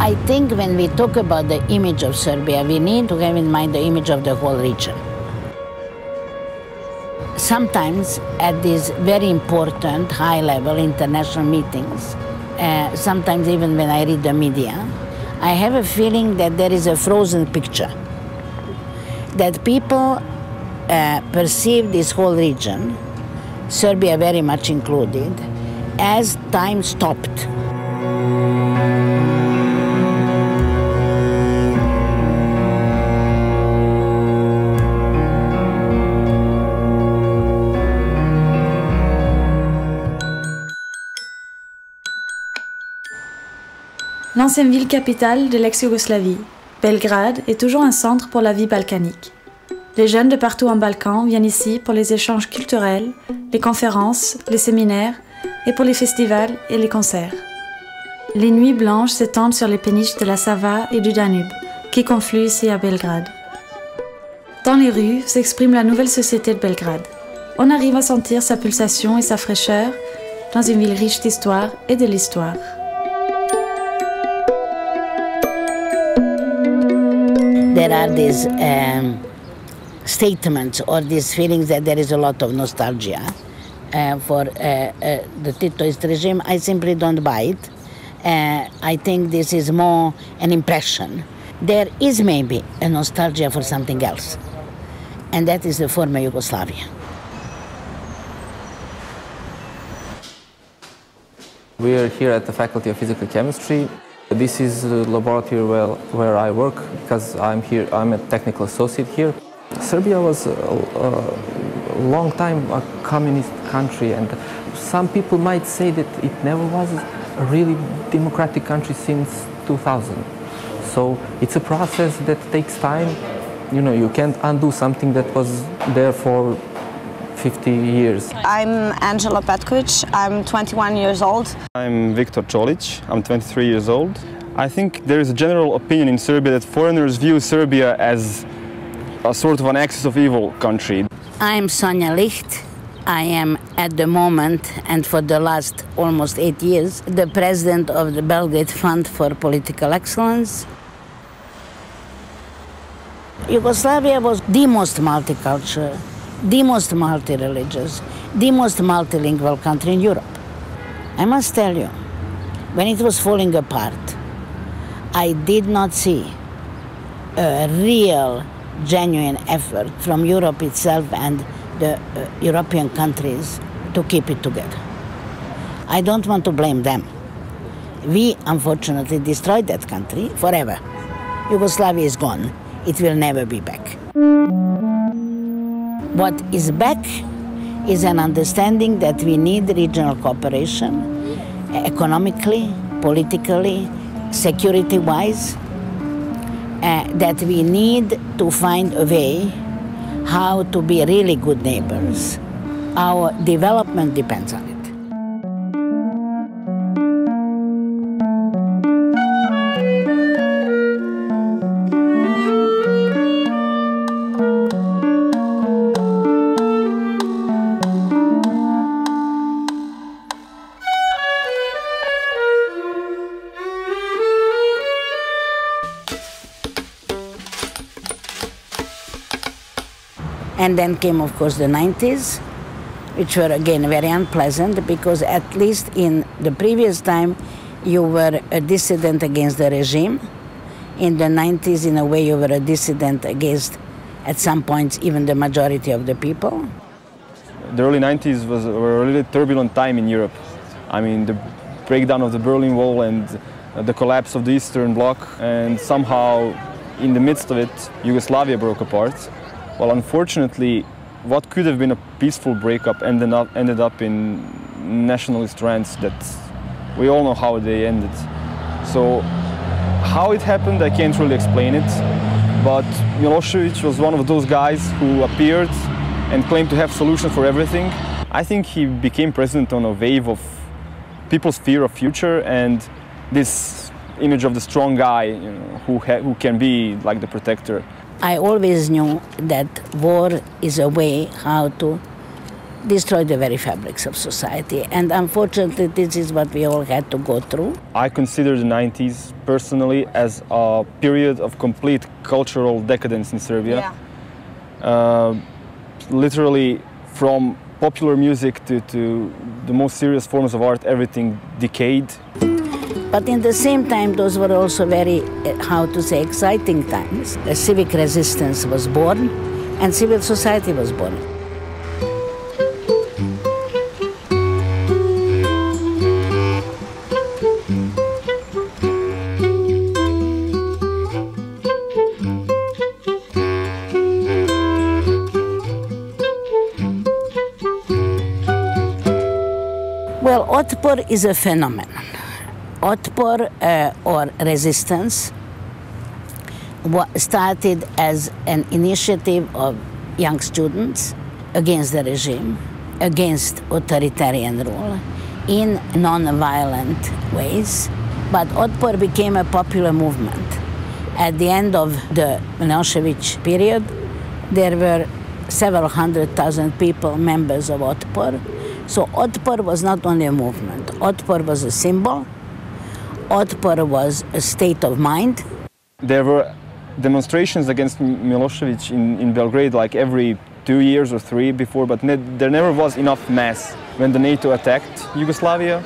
I think when we talk about the image of Serbia, we need to have in mind the image of the whole region. Sometimes at these very important high-level international meetings, sometimes even when I read the media, I have a feeling that there is a frozen picture, that people perceive this whole region, Serbia very much included, as time stopped. L'ancienne ville capitale de l'ex-Yougoslavie, Belgrade est toujours un centre pour la vie balkanique. Les jeunes de partout en Balkans viennent ici pour les échanges culturels, les conférences, les séminaires et pour les festivals et les concerts. Les nuits blanches s'étendent sur les péniches de la Sava et du Danube, qui confluent ici à Belgrade. Dans les rues s'exprime la nouvelle société de Belgrade. On arrive à sentir sa pulsation et sa fraîcheur dans une ville riche d'histoire et de l'histoire. There are these statements or these feelings that there is a lot of nostalgia for the Titoist regime. I simply don't buy it. I think this is more an impression. There is maybe a nostalgia for something else, and that is the former Yugoslavia. We are here at the Faculty of Physical Chemistry. This is the laboratory where I work because I'm a technical associate here. Serbia was a long time a communist country, and some people might say that it never was a really democratic country since 2000. So it's a process that takes time. You know, you can't undo something that was there for 50 years. I'm Angela Petkovic. I'm 21 years old. I'm Viktor Čolić. I'm 23 years old. I think there is a general opinion in Serbia that foreigners view Serbia as a sort of an axis of evil country. I'm Sonja Licht. I am at the moment, and for the last almost 8 years, the president of the Belgrade Fund for Political Excellence. Yugoslavia was the most multicultural, the most multi-religious, the most multilingual country in Europe. I must tell you, when it was falling apart, I did not see a real, genuine effort from Europe itself and the European countries to keep it together. I don't want to blame them. We, unfortunately, destroyed that country forever. Yugoslavia is gone. It will never be back. What is back is an understanding that we need regional cooperation, economically, politically, security-wise, that we need to find a way how to be really good neighbors. Our development depends on it. And then came, of course, the 90s, which were, again, very unpleasant, because at least in the previous time, you were a dissident against the regime. In the 90s, in a way, you were a dissident against, at some points, even the majority of the people. The early 90s were a really turbulent time in Europe. I mean, the breakdown of the Berlin Wall and the collapse of the Eastern Bloc, and somehow, in the midst of it, Yugoslavia broke apart. Well, unfortunately, what could have been a peaceful breakup ended up in nationalist rants that we all know how they ended. So how it happened, I can't really explain it, but Milosevic was one of those guys who appeared and claimed to have solutions for everything. I think he became president on a wave of people's fear of future and this image of the strong guy, who can be like the protector. I always knew that war is a way how to destroyed the very fabrics of society. And unfortunately, this is what we all had to go through. I consider the 90s personally as a period of complete cultural decadence in Serbia. Yeah. Literally from popular music to the most serious forms of art, everything decayed. But in the same time, those were also very, how to say, exciting times. A civic resistance was born and civil society was born. Well, otpor is a phenomenon. Otpor or resistance started as an initiative of young students against the regime, against authoritarian rule, in non-violent ways. But otpor became a popular movement. At the end of the Milosevic period, there were several 100,000 people members of otpor. So otpor was not only a movement. Otpor was a symbol. Otpor was a state of mind. There were demonstrations against Milosevic in Belgrade like every 2 years or 3 before, but there never was enough mass. When the NATO attacked Yugoslavia,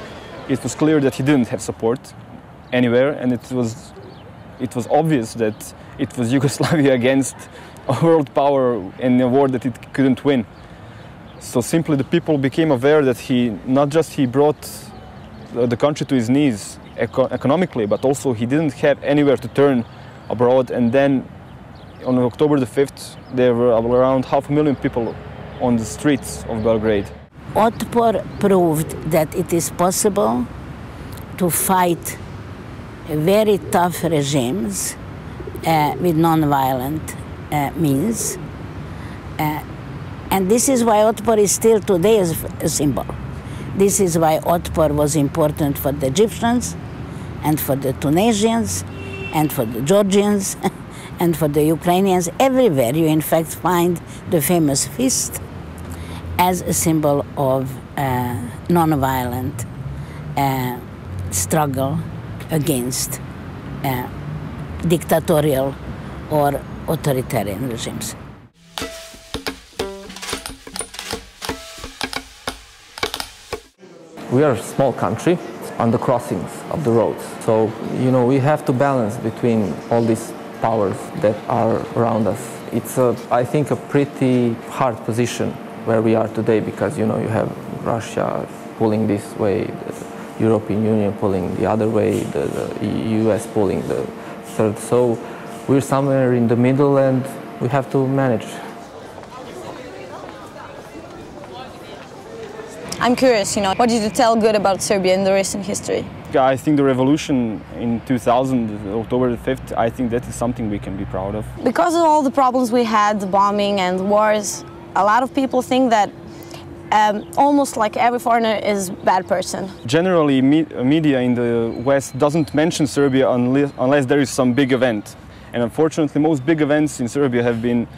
it was clear that he didn't have support anywhere, and it was obvious that it was Yugoslavia against a world power in a war that it couldn't win. So simply the people became aware that he brought the country to his knees economically, but also he didn't have anywhere to turn abroad. And then on October the 5th, there were around 500,000 people on the streets of Belgrade. Otpor proved that it is possible to fight very tough regimes with non-violent means. And this is why otpor is still today a symbol. This is why otpor was important for the Egyptians and for the Tunisians and for the Georgians and for the Ukrainians. Everywhere you in fact find the famous fist as a symbol of non-violent struggle against dictatorial or authoritarian regimes. We are a small country on the crossings of the roads. So, we have to balance between all these powers that are around us. It's, I think, a pretty hard position where we are today because, you have Russia pulling this way, the European Union pulling the other way, the US pulling the third. So we're somewhere in the middle and we have to manage. I'm curious, what did you tell good about Serbia in the recent history? I think the revolution in 2000, October the 5th, I think that is something we can be proud of. Because of all the problems we had, the bombing and wars, a lot of people think that almost like every foreigner is a bad person. Generally, media in the West doesn't mention Serbia unless there is some big event. And unfortunately, most big events in Serbia have been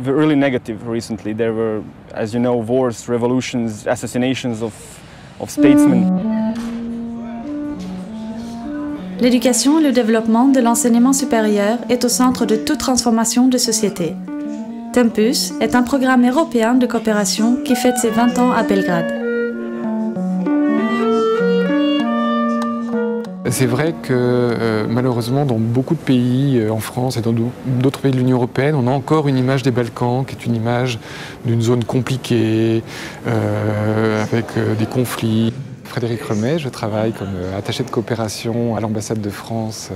really negative recently. There were, as you know, wars, revolutions, assassinations of statesmen. L'éducation et le développement de l'enseignement supérieur est au centre de toute transformation de société. Tempus est un programme européen de coopération qui fête ses 20 ans à Belgrade. C'est vrai que malheureusement dans beaucoup de pays, en France et dans d'autres pays de l'Union européenne, on a encore une image des Balkans qui est une image d'une zone compliquée, avec des conflits. Frédéric Remet, je travaille comme attaché de coopération à l'ambassade de France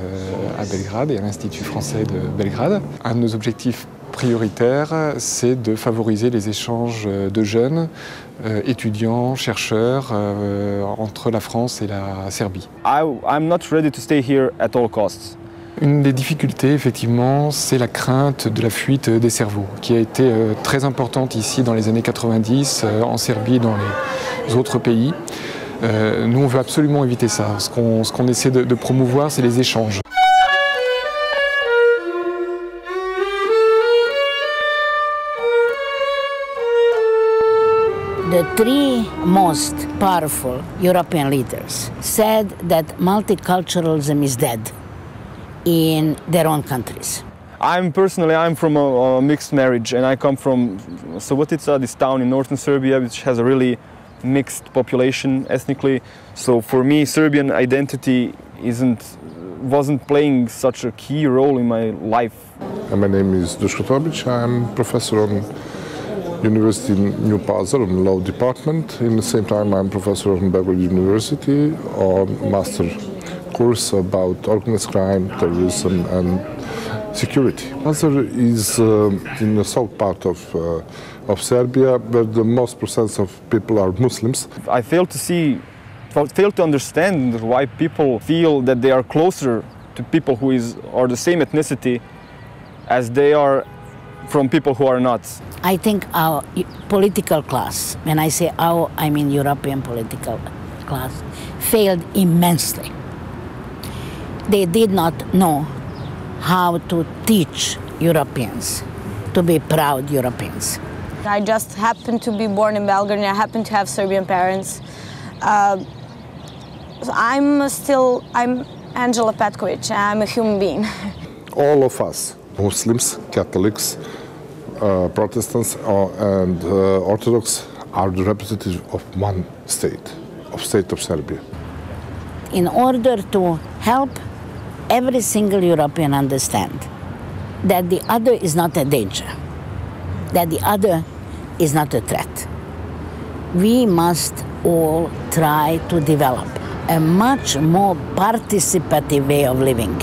à Belgrade et à l'Institut français de Belgrade. Un de nos objectifs prioritaires, c'est de favoriser les échanges de jeunes, étudiants, chercheurs entre la France et la Serbie. I'm not ready to stay here at all costs. Une des difficultés, effectivement, c'est la crainte de la fuite des cerveaux, qui a été très importante ici dans les années 90, en Serbie et dans les autres pays. Nous, on veut absolument éviter ça. Ce qu'on essaie de promouvoir, c'est les échanges. The three most powerful European leaders said that multiculturalism is dead in their own countries. I'm from a mixed marriage, and I come from Subotica, this town in northern Serbia, which has a really mixed population ethnically. So for me, Serbian identity wasn't playing such a key role in my life. My name is Duško Tomić. I'm professor on University in New Pazar in Law Department. In the same time, I'm professor on Belgrade University on master course about organized crime, terrorism, and security. Pazar is in the south part of Serbia, where the most percent of people are Muslims. I fail to understand why people feel that they are closer to people who are the same ethnicity as they are from people who are not. I think our political class, when I say our, I mean European political class, failed immensely. They did not know how to teach Europeans to be proud Europeans. I just happened to be born in Belgrade and I happen to have Serbian parents. So I'm Angela Petković, I'm a human being. All of us, Muslims, Catholics, Protestants and Orthodox, are the representatives of one state of Serbia. In order to help every single European understand that the other is not a danger, that the other is not a threat, we must all try to develop a much more participative way of living,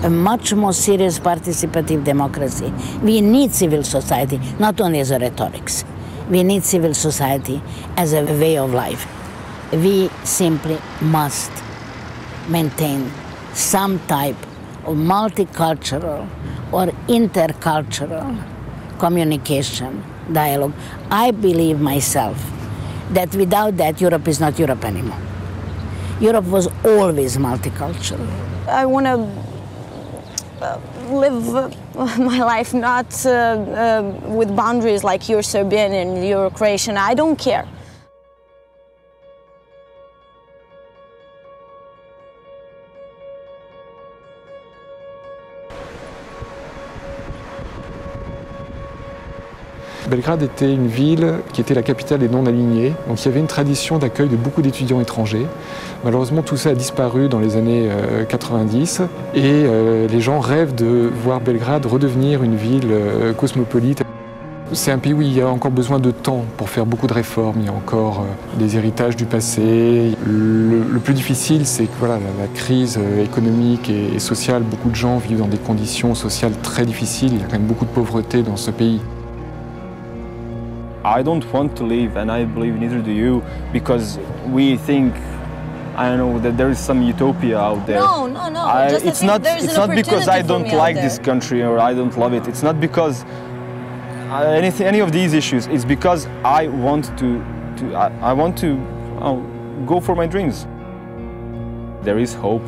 a much more serious participative democracy. We need civil society, not only as a rhetorics. We need civil society as a way of life. We simply must maintain some type of multicultural or intercultural communication, dialogue. I believe myself that without that, Europe is not Europe anymore. Europe was always multicultural. I want to live my life not with boundaries like you're Serbian and you're Croatian. I don't care. Belgrade était une ville qui était la capitale des non-alignés, donc il y avait une tradition d'accueil de beaucoup d'étudiants étrangers. Malheureusement, tout ça a disparu dans les années 90 et les gens rêvent de voir Belgrade redevenir une ville cosmopolite. C'est un pays où il y a encore besoin de temps pour faire beaucoup de réformes, il y a encore des héritages du passé. Le plus difficile, c'est que voilà, la crise économique et sociale, beaucoup de gens vivent dans des conditions sociales très difficiles, il y a quand même beaucoup de pauvreté dans ce pays. I don't want to leave, and I believe neither do you, because we think, I don't know, that there is some utopia out there. No. It's not because I don't like this country or I don't love it. It's not because any of these issues. It's because I want to go for my dreams. There is hope.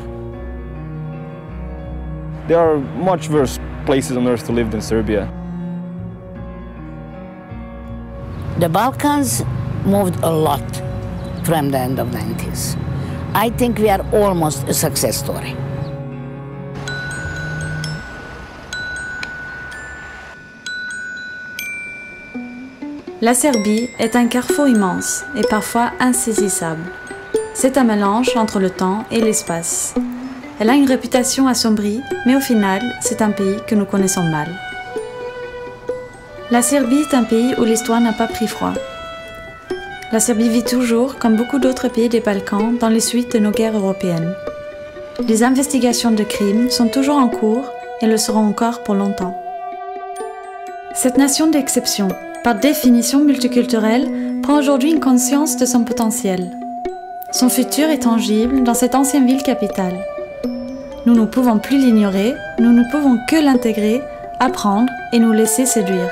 There are much worse places on earth to live than Serbia. The Balkans moved a lot from the end of the 90s. I think we are almost a success story. La Serbie est un carrefour immense et parfois insaisissable. C'est un mélange entre le temps et l'espace. Elle a une réputation assombrie, mais au final, c'est un pays que nous connaissons mal. La Serbie est un pays où l'histoire n'a pas pris froid. La Serbie vit toujours, comme beaucoup d'autres pays des Balkans, dans les suites de nos guerres européennes. Les investigations de crimes sont toujours en cours et le seront encore pour longtemps. Cette nation d'exception, par définition multiculturelle, prend aujourd'hui une conscience de son potentiel. Son futur est tangible dans cette ancienne ville capitale. Nous ne pouvons plus l'ignorer, nous ne pouvons que l'intégrer, apprendre et nous laisser séduire.